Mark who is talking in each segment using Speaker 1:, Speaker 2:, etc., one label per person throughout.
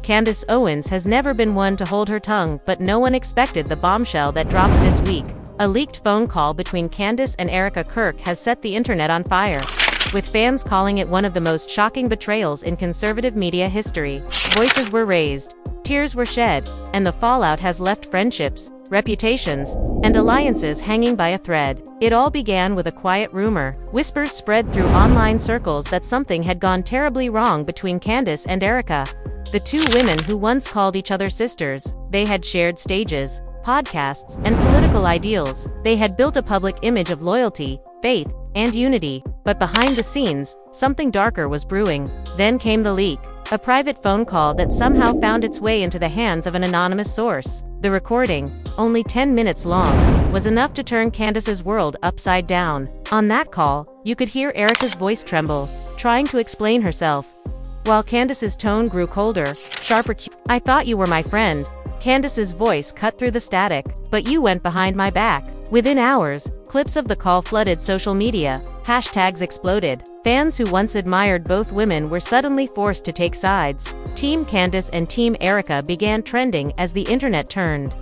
Speaker 1: Candace Owens has never been one to hold her tongue, but no one expected the bombshell that dropped this week. A leaked phone call between Candace and Erika Kirk has set the internet on fire, with fans calling it one of the most shocking betrayals in conservative media history. Voices were raised, tears were shed, and the fallout has left friendships, reputations, and alliances hanging by a thread. It all began with a quiet rumor. Whispers spread through online circles that something had gone terribly wrong between Candace and Erika, the two women who once called each other sisters. They had shared stages, podcasts, and political ideals. They had built a public image of loyalty, faith, and unity. But behind the scenes, something darker was brewing. Then came the leak. A private phone call that somehow found its way into the hands of an anonymous source. The recording, only 10 minutes long, was enough to turn Candace's world upside down. On that call, you could hear Erika's voice tremble, trying to explain herself, while Candace's tone grew colder, sharper. "I thought you were my friend." Candace's voice cut through the static. "But you went behind my back." Within hours, clips of the call flooded social media. Hashtags exploded. Fans who once admired both women were suddenly forced to take sides. Team Candace and Team Erika began trending as the internet turned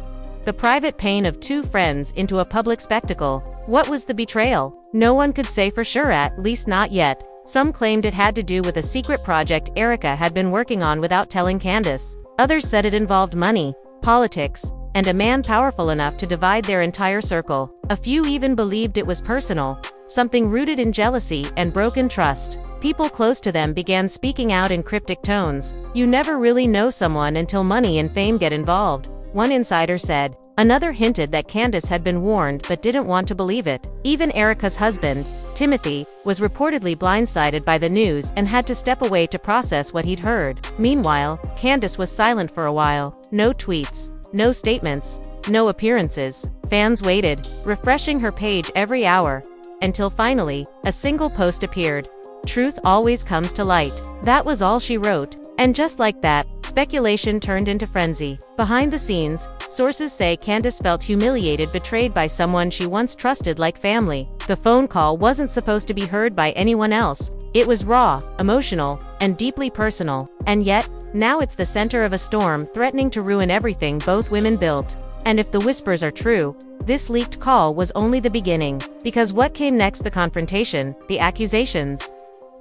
Speaker 1: the private pain of two friends into a public spectacle. What was the betrayal? No one could say for sure, at least not yet. Some claimed it had to do with a secret project Erika had been working on without telling Candace. Others said it involved money, politics, and a man powerful enough to divide their entire circle. A few even believed it was personal, something rooted in jealousy and broken trust. People close to them began speaking out in cryptic tones. "You never really know someone until money and fame get involved," one insider said. Another hinted that Candace had been warned but didn't want to believe it. Even Erika's husband, Timothy, was reportedly blindsided by the news and had to step away to process what he'd heard. Meanwhile, Candace was silent for a while. No tweets, no statements, no appearances. Fans waited, refreshing her page every hour, until finally, a single post appeared. "Truth always comes to light." That was all she wrote. And just like that, speculation turned into frenzy. Behind the scenes, sources say Candace felt humiliated, betrayed by someone she once trusted like family. The phone call wasn't supposed to be heard by anyone else. It was raw, emotional, and deeply personal. And yet, now it's the center of a storm threatening to ruin everything both women built. And if the whispers are true, this leaked call was only the beginning. Because what came next? The confrontation, the accusations,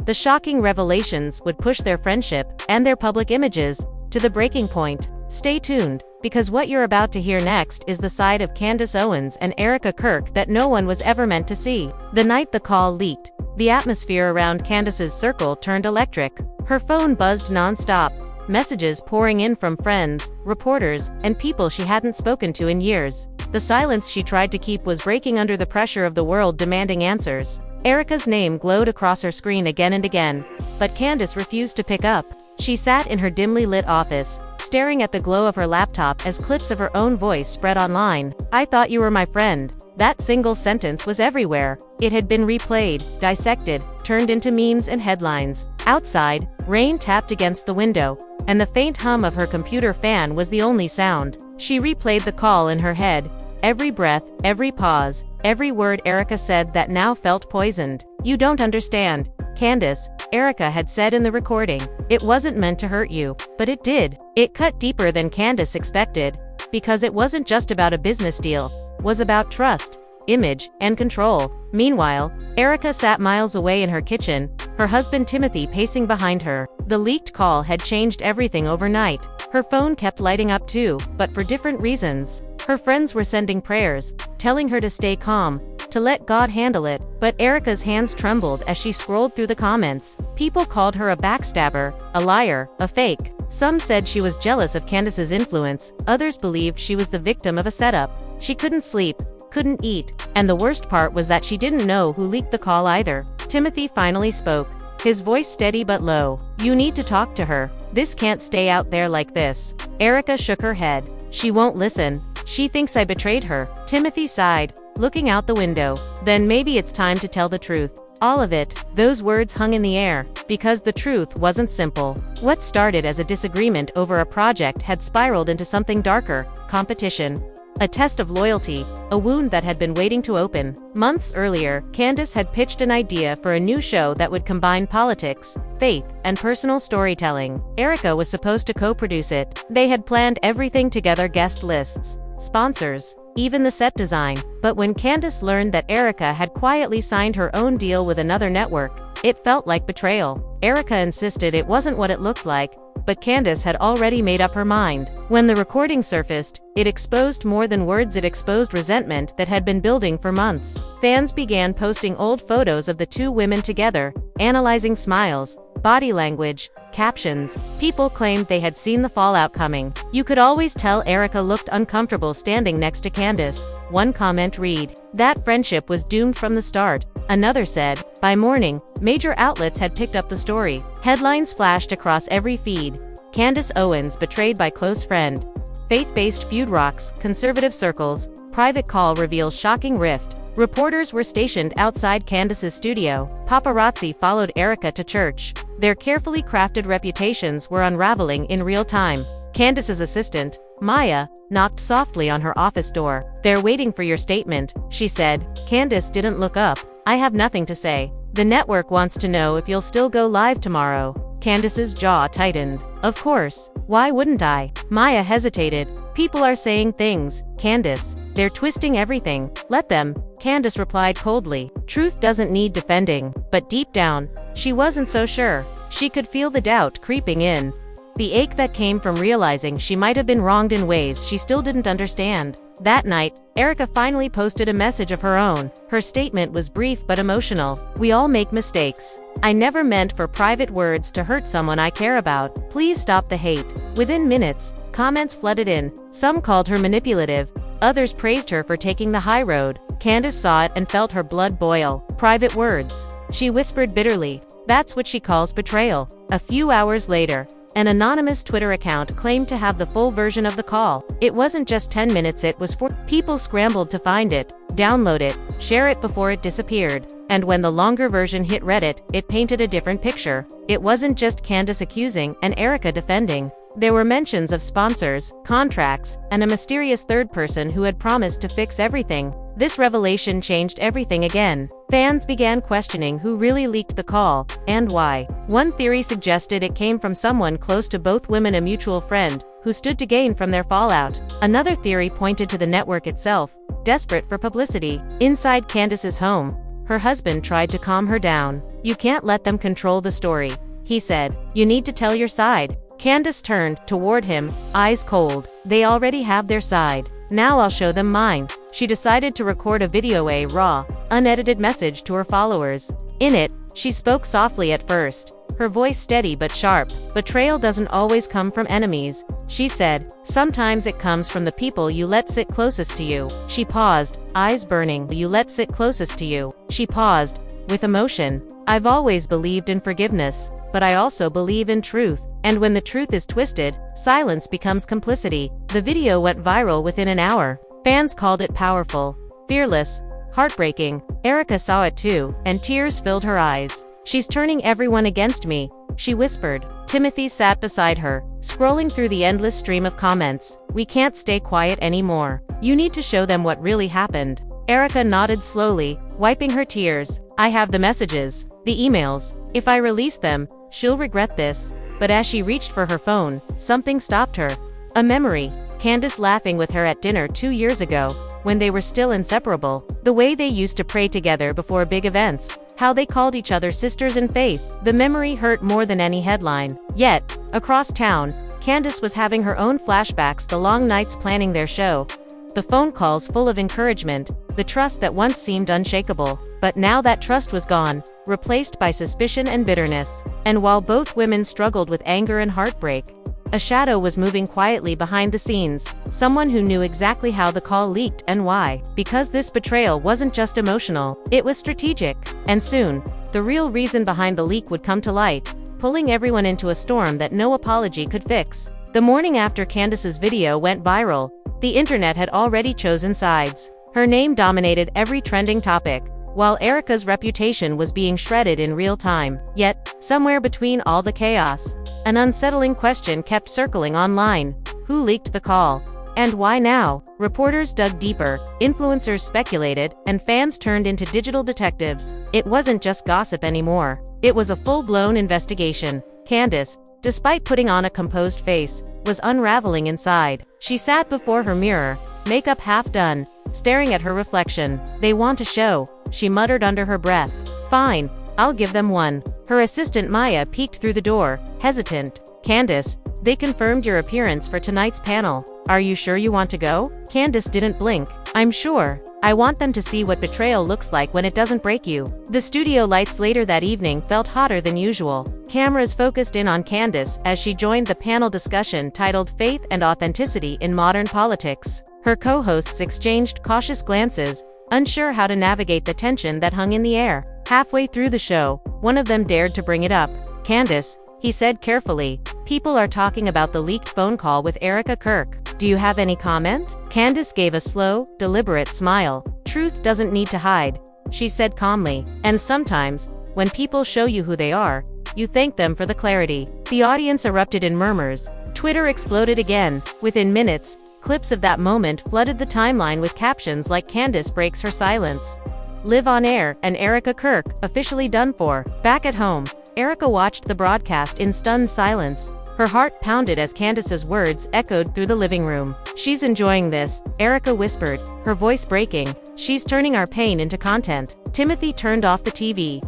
Speaker 1: the shocking revelations would push their friendship and their public images to the breaking point. Stay tuned, because what you're about to hear next is the side of Candace Owens and Erika Kirk that no one was ever meant to see. The night the call leaked, the atmosphere around Candace's circle turned electric. Her phone buzzed non-stop, messages pouring in from friends, reporters, and people she hadn't spoken to in years. The silence she tried to keep was breaking under the pressure of the world demanding answers. Erika's name glowed across her screen again and again, but Candace refused to pick up. She sat in her dimly lit office, staring at the glow of her laptop as clips of her own voice spread online. "I thought you were my friend." That single sentence was everywhere. It had been replayed, dissected, turned into memes and headlines. Outside, rain tapped against the window, and the faint hum of her computer fan was the only sound. She replayed the call in her head, every breath, every pause, every word Erika said that now felt poisoned. "You don't understand, Candace," Erika had said in the recording. "It wasn't meant to hurt you, but it did." It cut deeper than Candace expected, because it wasn't just about a business deal. It was about trust, image, and control. Meanwhile, Erika sat miles away in her kitchen, her husband Timothy pacing behind her. The leaked call had changed everything overnight. Her phone kept lighting up too, but for different reasons. Her friends were sending prayers, telling her to stay calm, to let God handle it, but Erika's hands trembled as she scrolled through the comments. People called her a backstabber, a liar, a fake. Some said she was jealous of Candace's influence, others believed she was the victim of a setup. She couldn't sleep, couldn't eat, and the worst part was that she didn't know who leaked the call either. Timothy finally spoke, his voice steady but low. "You need to talk to her. This can't stay out there like this." Erika shook her head. "She won't listen. She thinks I betrayed her." Timothy sighed, looking out the window. "Then maybe it's time to tell the truth. All of it." Those words hung in the air, because the truth wasn't simple. What started as a disagreement over a project had spiraled into something darker: competition. A test of loyalty, a wound that had been waiting to open. Months earlier, Candace had pitched an idea for a new show that would combine politics, faith, and personal storytelling. Erika was supposed to co-produce it. They had planned everything together: guest lists, sponsors, even the set design. But when Candace learned that Erika had quietly signed her own deal with another network, it felt like betrayal. Erika insisted it wasn't what it looked like, but Candace had already made up her mind. When the recording surfaced, it exposed more than words. It exposed resentment that had been building for months. Fans began posting old photos of the two women together, analyzing smiles, body language, captions. People claimed they had seen the fallout coming. "You could always tell Erika looked uncomfortable standing next to Candace," one comment read. "That friendship was doomed from the start," another said. By morning, major outlets had picked up the story. Headlines flashed across every feed. Candace Owens betrayed by close friend. Faith-based feud rocks, conservative circles. Private call reveals shocking rift. Reporters were stationed outside Candace's studio. Paparazzi followed Erika to church. Their carefully crafted reputations were unraveling in real time. Candace's assistant, Maya, knocked softly on her office door. "They're waiting for your statement," she said. Candace didn't look up. "I have nothing to say. The network wants to know if you'll still go live tomorrow." Candace's jaw tightened. "Of course. Why wouldn't I?" Maya hesitated. "People are saying things, Candace. They're twisting everything. Let them," Candace replied coldly. Truth doesn't need defending. But deep down, she wasn't so sure. She could feel the doubt creeping in. The ache that came from realizing she might have been wronged in ways she still didn't understand. That night, Erika finally posted a message of her own. Her statement was brief but emotional. "We all make mistakes. I never meant for private words to hurt someone I care about. Please stop the hate." Within minutes, comments flooded in. Some called her manipulative. Others praised her for taking the high road. Candace saw it and felt her blood boil. "Private words," she whispered bitterly. "That's what she calls betrayal." A few hours later, an anonymous Twitter account claimed to have the full version of the call. It wasn't just 10 minutes, it was 4. People scrambled to find it, download it, share it before it disappeared. And when the longer version hit Reddit, it painted a different picture. It wasn't just Candace accusing and Erika defending. There were mentions of sponsors, contracts, and a mysterious third person who had promised to fix everything. This revelation changed everything again. Fans began questioning who really leaked the call, and why. One theory suggested it came from someone close to both women, a mutual friend, who stood to gain from their fallout. Another theory pointed to the network itself, desperate for publicity. Inside Candace's home, her husband tried to calm her down. "You can't let them control the story," he said. "You need to tell your side." Candace turned toward him, eyes cold. "They already have their side. Now I'll show them mine." She decided to record a video, a raw, unedited message to her followers. In it, she spoke softly at first, her voice steady but sharp. "Betrayal doesn't always come from enemies," she said. "Sometimes it comes from the people you let sit closest to you." She paused, eyes burning. "You let sit closest to you." She paused, with emotion. "I've always believed in forgiveness, but I also believe in truth. And when the truth is twisted, silence becomes complicity." The video went viral within an hour. Fans called it powerful, fearless, heartbreaking. Erika saw it too, and tears filled her eyes. "She's turning everyone against me," she whispered. Timothy sat beside her, scrolling through the endless stream of comments. "We can't stay quiet anymore. You need to show them what really happened." Erika nodded slowly, wiping her tears. "I have the messages, the emails. If I release them, she'll regret this." But as she reached for her phone, something stopped her. A memory. Candace laughing with her at dinner 2 years ago, when they were still inseparable. The way they used to pray together before big events. How they called each other sisters in faith. The memory hurt more than any headline. Yet, across town, Candace was having her own flashbacks, the long nights planning their show, the phone calls full of encouragement, the trust that once seemed unshakable. But now that trust was gone, replaced by suspicion and bitterness. And while both women struggled with anger and heartbreak, a shadow was moving quietly behind the scenes, someone who knew exactly how the call leaked and why. Because this betrayal wasn't just emotional, it was strategic. And soon, the real reason behind the leak would come to light, pulling everyone into a storm that no apology could fix. The morning after Candace's video went viral, the internet had already chosen sides. Her name dominated every trending topic, while Erika's reputation was being shredded in real time. Yet, somewhere between all the chaos, an unsettling question kept circling online. Who leaked the call? And why now? Reporters dug deeper, influencers speculated, and fans turned into digital detectives. It wasn't just gossip anymore. It was a full-blown investigation. Candace, despite putting on a composed face, was unraveling inside. She sat before her mirror, makeup half done, staring at her reflection. "They want a show," she muttered under her breath. "Fine, I'll give them one." Her assistant Maya peeked through the door, hesitant. "Candace, they confirmed your appearance for tonight's panel. Are you sure you want to go?" Candace didn't blink. "I'm sure. I want them to see what betrayal looks like when it doesn't break you." The studio lights later that evening felt hotter than usual. Cameras focused in on Candace as she joined the panel discussion titled Faith and Authenticity in Modern Politics. Her co-hosts exchanged cautious glances, unsure how to navigate the tension that hung in the air. Halfway through the show, one of them dared to bring it up. "Candace," he said carefully, "people are talking about the leaked phone call with Erika Kirk. Do you have any comment?" Candace gave a slow, deliberate smile. "Truth doesn't need to hide," she said calmly. "And sometimes, when people show you who they are, you thank them for the clarity." The audience erupted in murmurs. Twitter exploded again. Within minutes, clips of that moment flooded the timeline with captions like "Candace breaks her silence," "Live on air," and "Erika Kirk, officially done for." Back at home, Erika watched the broadcast in stunned silence. Her heart pounded as Candace's words echoed through the living room. "She's enjoying this," Erika whispered, her voice breaking. "She's turning our pain into content." Timothy turned off the TV.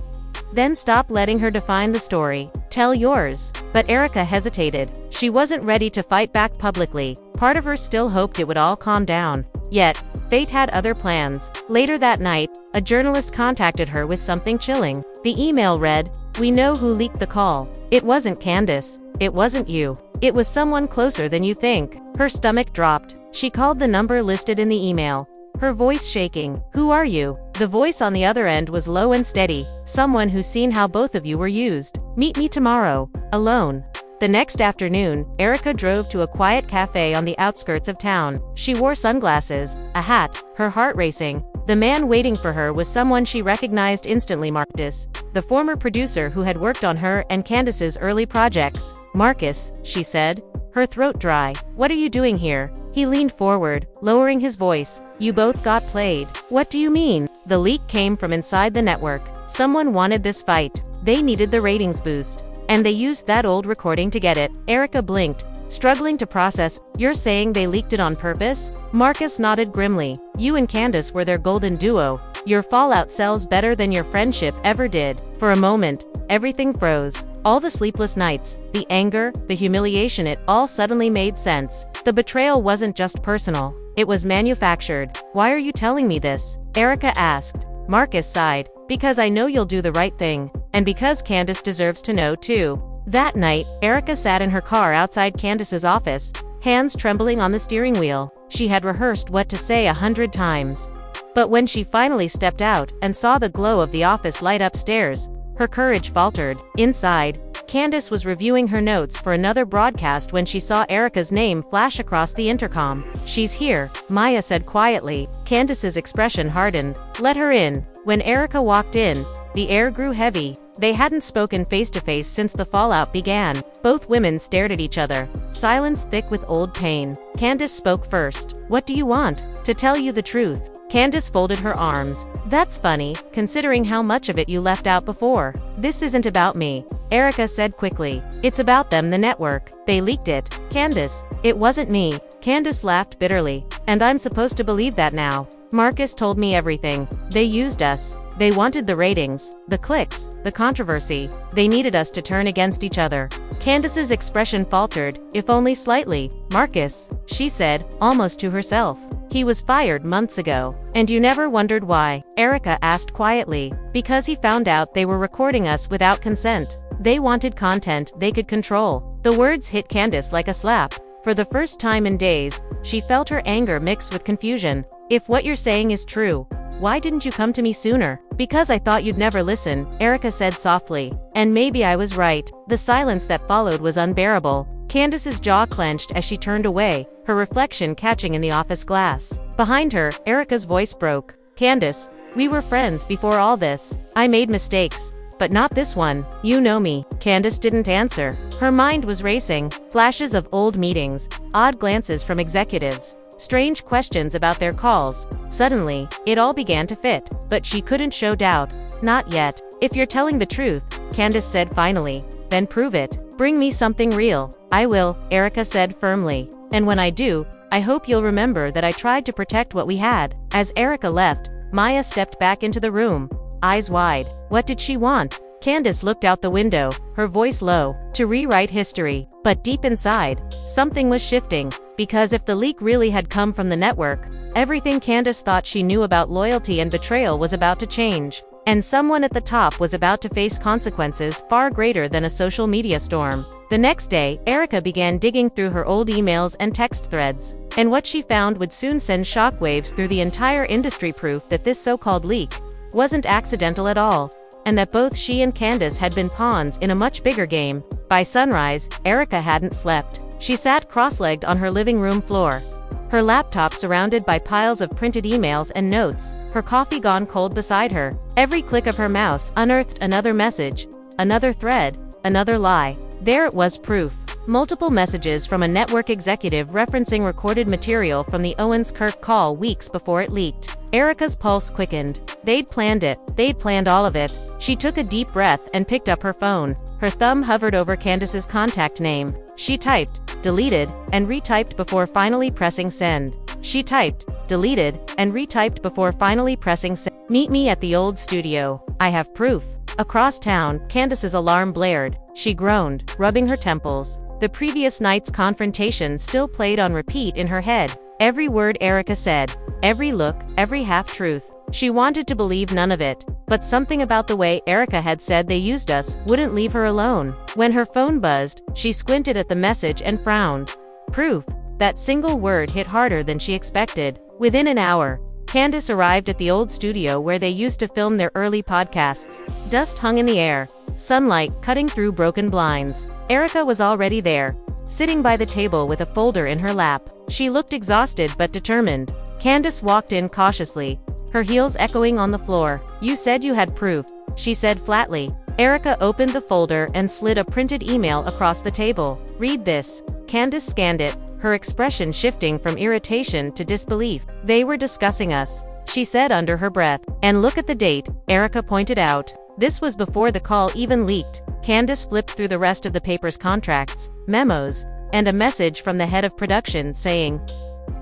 Speaker 1: "Then stop letting her define the story. Tell yours." But Erika hesitated. She wasn't ready to fight back publicly. Part of her still hoped it would all calm down. Yet, fate had other plans. Later that night, a journalist contacted her with something chilling. The email read, "We know who leaked the call. It wasn't Candace. It wasn't you. It was someone closer than you think." Her stomach dropped. She called the number listed in the email, her voice shaking. "Who are you?" The voice on the other end was low and steady. "Someone who's seen how both of you were used. Meet me tomorrow. Alone." The next afternoon, Erika drove to a quiet cafe on the outskirts of town. She wore sunglasses, a hat, her heart racing. The man waiting for her was someone she recognized instantly: Marcus, the former producer who had worked on her and Candace's early projects. "Marcus," she said, her throat dry. "What are you doing here?" He leaned forward, lowering his voice. "You both got played." "What do you mean?" "The leak came from inside the network. Someone wanted this fight. They needed the ratings boost. And they used that old recording to get it." Erika blinked, struggling to process. "You're saying they leaked it on purpose?" Marcus nodded grimly. "You and Candace were their golden duo. Your fallout sells better than your friendship ever did." For a moment, everything froze. All the sleepless nights, the anger, the humiliation, it all suddenly made sense. The betrayal wasn't just personal. It was manufactured. "Why are you telling me this?" Erika asked. Marcus sighed. "Because I know you'll do the right thing. And because Candace deserves to know too." That night, Erika sat in her car outside Candace's office, hands trembling on the steering wheel. She had rehearsed what to say 100 times. But when she finally stepped out and saw the glow of the office light upstairs, her courage faltered. Inside, Candace was reviewing her notes for another broadcast when she saw Erika's name flash across the intercom. "She's here," Maya said quietly. Candace's expression hardened. "Let her in." When Erika walked in, the air grew heavy. They hadn't spoken face-to-face since the fallout began. Both women stared at each other, silence thick with old pain. Candace spoke first. "What do you want?" "To tell you the truth." Candace folded her arms. "That's funny, considering how much of it you left out before." "This isn't about me," Erika said quickly. "It's about them, the network. They leaked it." "Candace, it wasn't me." Candace laughed bitterly. "And I'm supposed to believe that now?" "Marcus told me everything. They used us. They wanted the ratings, the clicks, the controversy. They needed us to turn against each other." Candace's expression faltered, if only slightly. "Marcus," she said, almost to herself. "He was fired months ago. And you never wondered why?" Erika asked quietly. "Because he found out they were recording us without consent. They wanted content they could control." The words hit Candace like a slap. For the first time in days, she felt her anger mix with confusion. "If what you're saying is true, why didn't you come to me sooner?" "Because I thought you'd never listen," Erika said softly. "And maybe I was right." The silence that followed was unbearable. Candace's jaw clenched as she turned away, her reflection catching in the office glass. Behind her, Erika's voice broke. "Candace, we were friends before all this. I made mistakes. but not this one. You know me. Candace didn't answer. Her mind was racing. Flashes of old meetings, odd glances from executives, strange questions about their calls. Suddenly, it all began to fit, but she couldn't show doubt. Not yet. If you're telling the truth, Candace said finally, then prove it. Bring me something real. I will, Erika said firmly. And when I do, I hope you'll remember that I tried to protect what we had. As Erika left, Maya stepped back into the room, eyes wide. What did she want? Candace looked out the window, her voice low. To rewrite history. But deep inside, something was shifting. Because if the leak really had come from the network, everything Candace thought she knew about loyalty and betrayal was about to change. And someone at the top was about to face consequences far greater than a social media storm. The next day, Erika began digging through her old emails and text threads. And what she found would soon send shockwaves through the entire industry, proof that this so-called leak wasn't accidental at all, and that both she and Candace had been pawns in a much bigger game. By sunrise, Erika hadn't slept. She sat cross-legged on her living room floor, her laptop surrounded by piles of printed emails and notes, her coffee gone cold beside her. Every click of her mouse unearthed another message, another thread, another lie. There it was, proof. Multiple messages from a network executive referencing recorded material from the Owens-Kirk call weeks before it leaked. Erika's pulse quickened. They'd planned it. They'd planned all of it. She took a deep breath and picked up her phone. Her thumb hovered over Candace's contact name. She typed, deleted, and retyped before finally pressing send. She typed, deleted, and retyped before finally pressing send. Meet me at the old studio. I have proof. Across town, Candace's alarm blared. She groaned, rubbing her temples. The previous night's confrontation still played on repeat in her head. Every word Erika said, every look, every half-truth. She wanted to believe none of it, but something about the way Erika had said they used us wouldn't leave her alone. When her phone buzzed, she squinted at the message and frowned. Proof. That single word hit harder than she expected. Within an hour, Candace arrived at the old studio where they used to film their early podcasts. Dust hung in the air, sunlight cutting through broken blinds. Erika was already there, sitting by the table with a folder in her lap. She looked exhausted but determined. Candace walked in cautiously, her heels echoing on the floor. You said you had proof, she said flatly. Erika opened the folder and slid a printed email across the table. Read this. Candace scanned it, her expression shifting from irritation to disbelief. They were discussing us, she said under her breath. And look at the date, Erika pointed out. This was before the call even leaked. Candace flipped through the rest of the paper's contracts, memos, and a message from the head of production saying,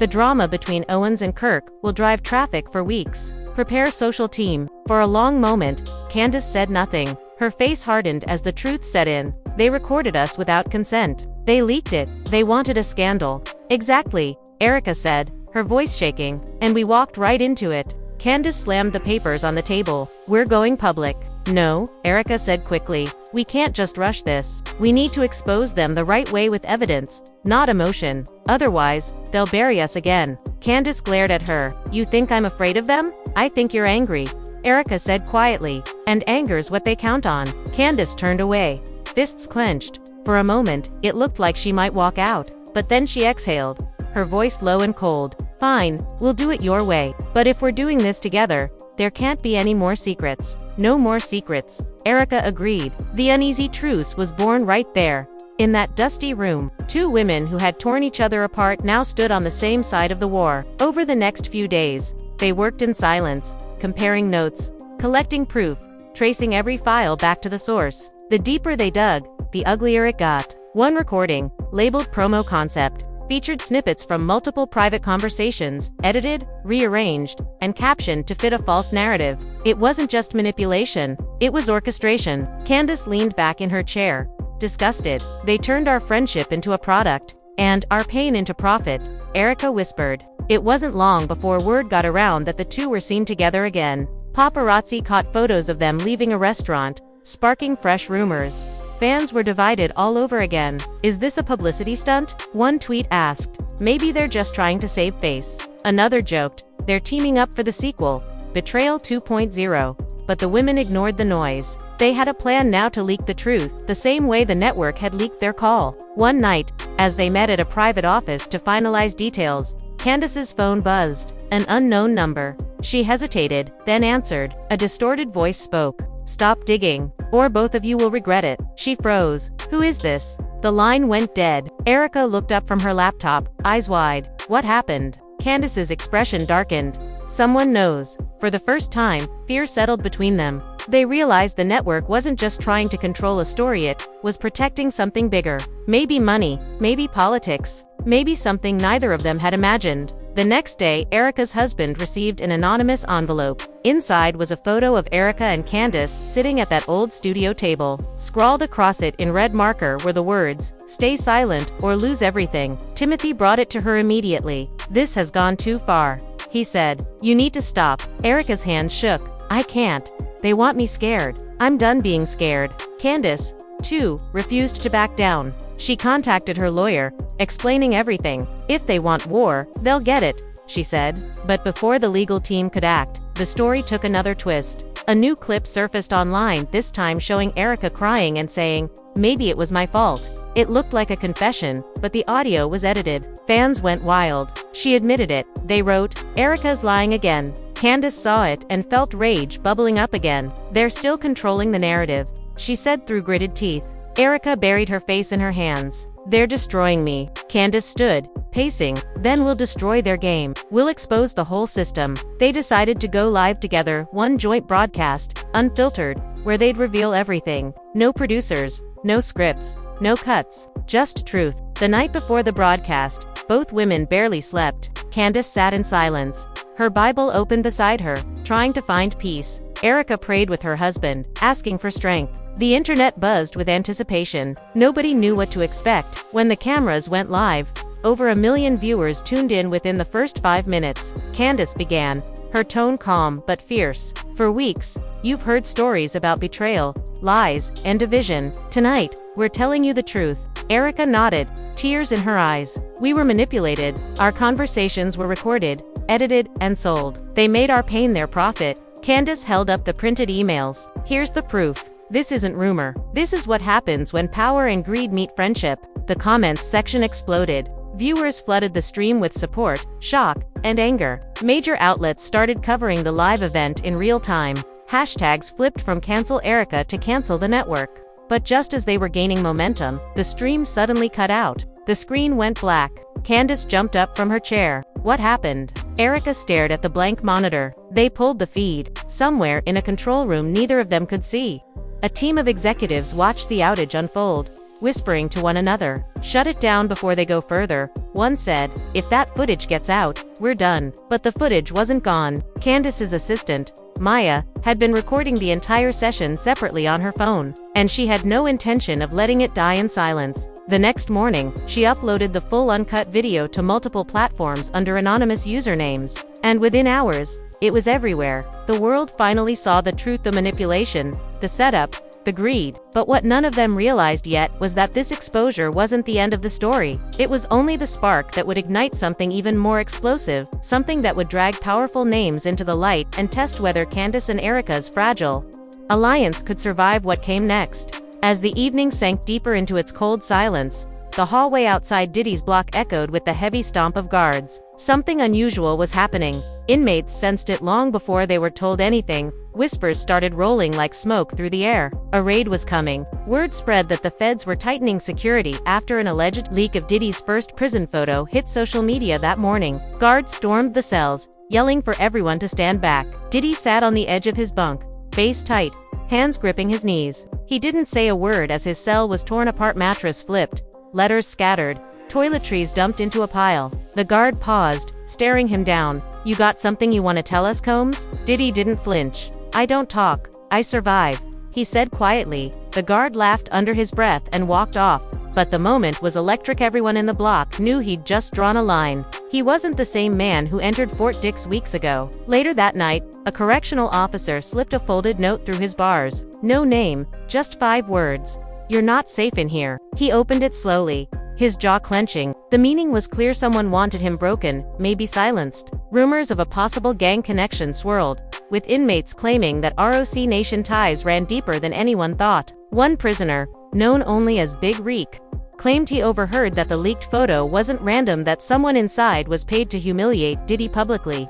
Speaker 1: the drama between Owens and Kirk will drive traffic for weeks. Prepare social team. For a long moment, Candace said nothing. Her face hardened as the truth set in. They recorded us without consent. They leaked it. They wanted a scandal. Exactly, Erika said, her voice shaking. And we walked right into it. Candace slammed the papers on the table. We're going public. No, Erika said quickly. We can't just rush this. We need to expose them the right way with evidence, not emotion. Otherwise, they'll bury us again. Candace glared at her. You think I'm afraid of them? I think you're angry, Erika said quietly. And anger's what they count on. Candace turned away, fists clenched. For a moment, it looked like she might walk out. But then she exhaled, her voice low and cold. Fine, we'll do it your way. But if we're doing this together, there can't be any more secrets. No more secrets, Erika agreed. The uneasy truce was born right there. In that dusty room, two women who had torn each other apart now stood on the same side of the war. Over the next few days, they worked in silence, comparing notes, collecting proof, tracing every file back to the source. The deeper they dug, the uglier it got. One recording, labeled Promo Concept, featured snippets from multiple private conversations, edited, rearranged, and captioned to fit a false narrative. It wasn't just manipulation, it was orchestration. Candace leaned back in her chair, disgusted. They turned our friendship into a product, and our pain into profit, Erika whispered. It wasn't long before word got around that the two were seen together again. Paparazzi caught photos of them leaving a restaurant, sparking fresh rumors. Fans were divided all over again. Is this a publicity stunt? One tweet asked. Maybe they're just trying to save face. Another joked. They're teaming up for the sequel, Betrayal 2.0. But the women ignored the noise. They had a plan now to leak the truth, the same way the network had leaked their call. One night, as they met at a private office to finalize details, Candace's phone buzzed. An unknown number. She hesitated, then answered. A distorted voice spoke. Stop digging, or both of you will regret it." She froze. "Who is this?" The line went dead. Erika looked up from her laptop, eyes wide. "What happened?" Candace's expression darkened. "Someone knows." For the first time, fear settled between them. They realized the network wasn't just trying to control a story, it was protecting something bigger. Maybe money, maybe politics, maybe something neither of them had imagined. The next day, Erika's husband received an anonymous envelope. Inside was a photo of Erika and Candace sitting at that old studio table. Scrawled across it in red marker were the words, "Stay silent or lose everything." Timothy brought it to her immediately. "This has gone too far," he said. "You need to stop." Erika's hands shook. "I can't. They want me scared. I'm done being scared." Candace, too, refused to back down. She contacted her lawyer, explaining everything. "If they want war, they'll get it," she said. But before the legal team could act, the story took another twist. A new clip surfaced online, this time showing Erika crying and saying, "Maybe it was my fault." It looked like a confession, but the audio was edited. Fans went wild. She admitted it. They wrote, "Erika's lying again." Candace saw it and felt rage bubbling up again. "They're still controlling the narrative," she said through gritted teeth. Erika buried her face in her hands. "They're destroying me." Candace stood, pacing. "Then we'll destroy their game. We'll expose the whole system." They decided to go live together, one joint broadcast, unfiltered, where they'd reveal everything. No producers, no scripts, no cuts, just truth. The night before the broadcast, both women barely slept. Candace sat in silence, her Bible open beside her, trying to find peace. Erika prayed with her husband, asking for strength. The internet buzzed with anticipation. Nobody knew what to expect. When the cameras went live, over 1 million viewers tuned in within the first 5 minutes. Candace began, her tone calm but fierce. "For weeks, you've heard stories about betrayal, lies, and division. Tonight, we're telling you the truth." Erika nodded, tears in her eyes. "We were manipulated. Our conversations were recorded, edited, and sold. They made our pain their profit." Candace held up the printed emails. "Here's the proof. This isn't rumor. This is what happens when power and greed meet friendship." The comments section exploded. Viewers flooded the stream with support, shock, and anger. Major outlets started covering the live event in real time. Hashtags flipped from "cancel Erika" to "cancel the network." But just as they were gaining momentum, the stream suddenly cut out. The screen went black. Candace jumped up from her chair. "What happened?" Erika stared at the blank monitor. They pulled the feed. Somewhere in a control room neither of them could see. A team of executives watched the outage unfold, whispering to one another. "Shut it down before they go further," one said. "If that footage gets out, we're done." But the footage wasn't gone. Candace's assistant, Maya, had been recording the entire session separately on her phone, and she had no intention of letting it die in silence. The next morning, she uploaded the full uncut video to multiple platforms under anonymous usernames. And within hours, it was everywhere. The world finally saw the truth, the manipulation, the setup, the greed. But what none of them realized yet was that this exposure wasn't the end of the story. It was only the spark that would ignite something even more explosive, something that would drag powerful names into the light and test whether Candace and Erika's fragile alliance could survive what came next. As the evening sank deeper into its cold silence, the hallway outside Diddy's block echoed with the heavy stomp of guards. Something unusual was happening. Inmates sensed it long before they were told anything. Whispers started rolling like smoke through the air. A raid was coming. Word spread that the feds were tightening security after an alleged leak of Diddy's first prison photo hit social media that morning. Guards stormed the cells, yelling for everyone to stand back. Diddy sat on the edge of his bunk, face tight, hands gripping his knees. He didn't say a word as his cell was torn apart, mattress flipped, letters scattered, toiletries dumped into a pile. The guard paused, staring him down. "You got something you want to tell us, Combs?" Diddy didn't flinch. "I don't talk. I survive," he said quietly. The guard laughed under his breath and walked off. But the moment was electric. Everyone in the block knew he'd just drawn a line. He wasn't the same man who entered Fort Dix weeks ago. Later that night, a correctional officer slipped a folded note through his bars. No name, just 5 words. "You're not safe in here." He opened it slowly, his jaw clenching. The meaning was clear. Someone wanted him broken, maybe silenced. Rumors of a possible gang connection swirled, with inmates claiming that ROC Nation ties ran deeper than anyone thought. One prisoner, known only as Big Reek, claimed he overheard that the leaked photo wasn't random, that someone inside was paid to humiliate Diddy publicly,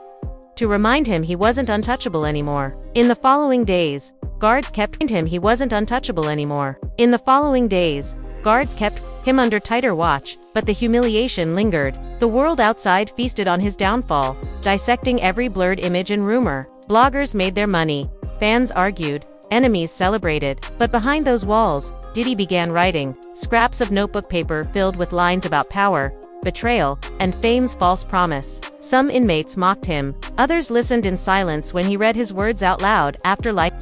Speaker 1: to remind him he wasn't untouchable anymore. In the following days, Guards kept him he wasn't untouchable anymore. In the following days, guards kept him under tighter watch, but the humiliation lingered. The world outside feasted on his downfall, dissecting every blurred image and rumor. Bloggers made their money, fans argued, enemies celebrated. But behind those walls, Diddy began writing, scraps of notebook paper filled with lines about power, betrayal, and fame's false promise. Some inmates mocked him, others listened in silence when he read his words out loud.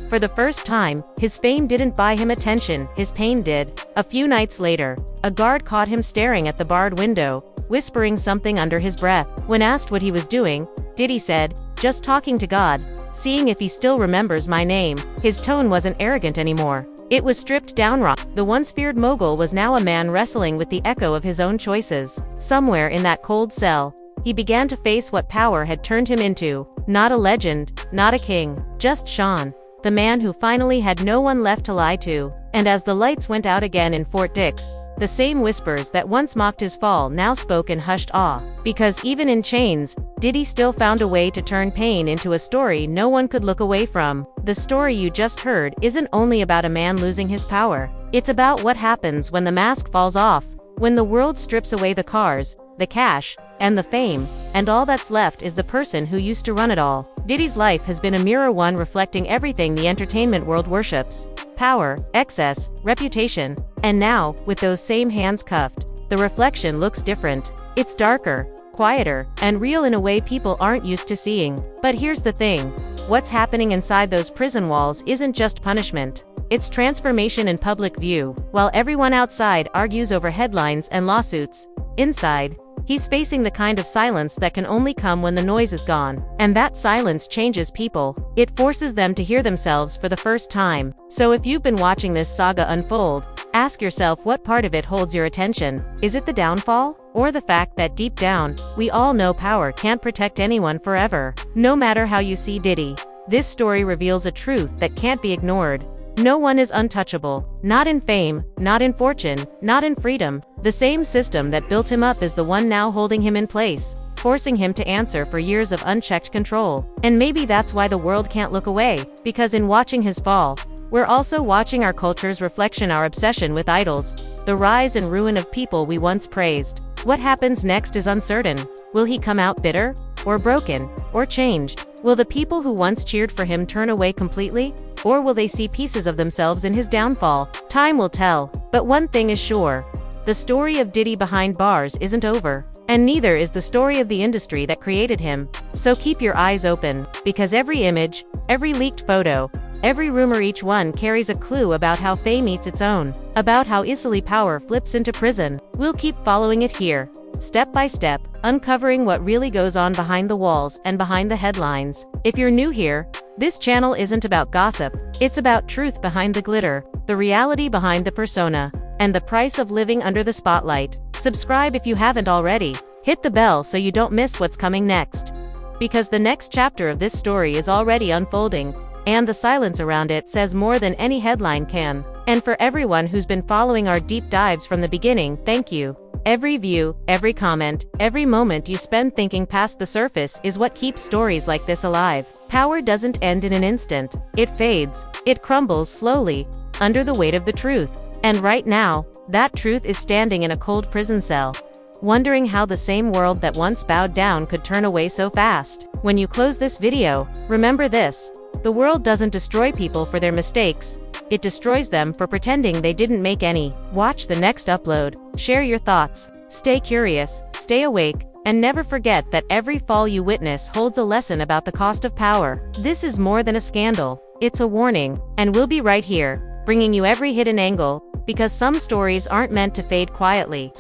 Speaker 1: For the first time, his fame didn't buy him attention, his pain did. A few nights later, a guard caught him staring at the barred window, whispering something under his breath. When asked what he was doing, Diddy said, "Just talking to God, seeing if he still remembers my name." His tone wasn't arrogant anymore. It was stripped down raw. The once feared mogul was now a man wrestling with the echo of his own choices. Somewhere in that cold cell, he began to face what power had turned him into. Not a legend, not a king, just Sean, the man who finally had no one left to lie to. And as the lights went out again in Fort Dix, the same whispers that once mocked his fall now spoke in hushed awe. Because even in chains, Diddy still found a way to turn pain into a story no one could look away from. The story you just heard isn't only about a man losing his power. It's about what happens when the mask falls off, when the world strips away the cars, the cash, and the fame, and all that's left is the person who used to run it all. Diddy's life has been a mirror, one reflecting everything the entertainment world worships: power, excess, reputation. And now, with those same hands cuffed, the reflection looks different. It's darker, quieter, and real in a way people aren't used to seeing. But here's the thing. What's happening inside those prison walls isn't just punishment. It's transformation in public view. While everyone outside argues over headlines and lawsuits, inside, he's facing the kind of silence that can only come when the noise is gone. And that silence changes people. It forces them to hear themselves for the first time. So if you've been watching this saga unfold, ask yourself what part of it holds your attention. Is it the downfall? Or the fact that deep down, we all know power can't protect anyone forever? No matter how you see Diddy, this story reveals a truth that can't be ignored. No one is untouchable. Not in fame, not in fortune, not in freedom. The same system that built him up is the one now holding him in place, forcing him to answer for years of unchecked control. And maybe that's why the world can't look away, because in watching his fall, we're also watching our culture's reflection, our obsession with idols, the rise and ruin of people we once praised. What happens next is uncertain. Will he come out bitter, or broken, or changed? Will the people who once cheered for him turn away completely? Or will they see pieces of themselves in his downfall? Time will tell. But one thing is sure. The story of Diddy behind bars isn't over. And neither is the story of the industry that created him. So keep your eyes open, because every image, every leaked photo, every rumor, each one carries a clue about how fame eats its own, about how easily power flips into prison. We'll keep following it here, step by step, uncovering what really goes on behind the walls and behind the headlines. If you're new here, this channel isn't about gossip, it's about truth behind the glitter, the reality behind the persona, and the price of living under the spotlight. Subscribe if you haven't already. Hit the bell so you don't miss what's coming next. Because the next chapter of this story is already unfolding, and the silence around it says more than any headline can. And for everyone who's been following our deep dives from the beginning, thank you. Every view, every comment, every moment you spend thinking past the surface is what keeps stories like this alive. Power doesn't end in an instant. It fades. It crumbles slowly, under the weight of the truth. And right now, that truth is standing in a cold prison cell, wondering how the same world that once bowed down could turn away so fast. When you close this video, remember this. The world doesn't destroy people for their mistakes. It destroys them for pretending they didn't make any. Watch the next upload, share your thoughts, stay curious, stay awake, and never forget that every fall you witness holds a lesson about the cost of power. This is more than a scandal. It's a warning, and we'll be right here, bringing you every hidden angle, because some stories aren't meant to fade quietly.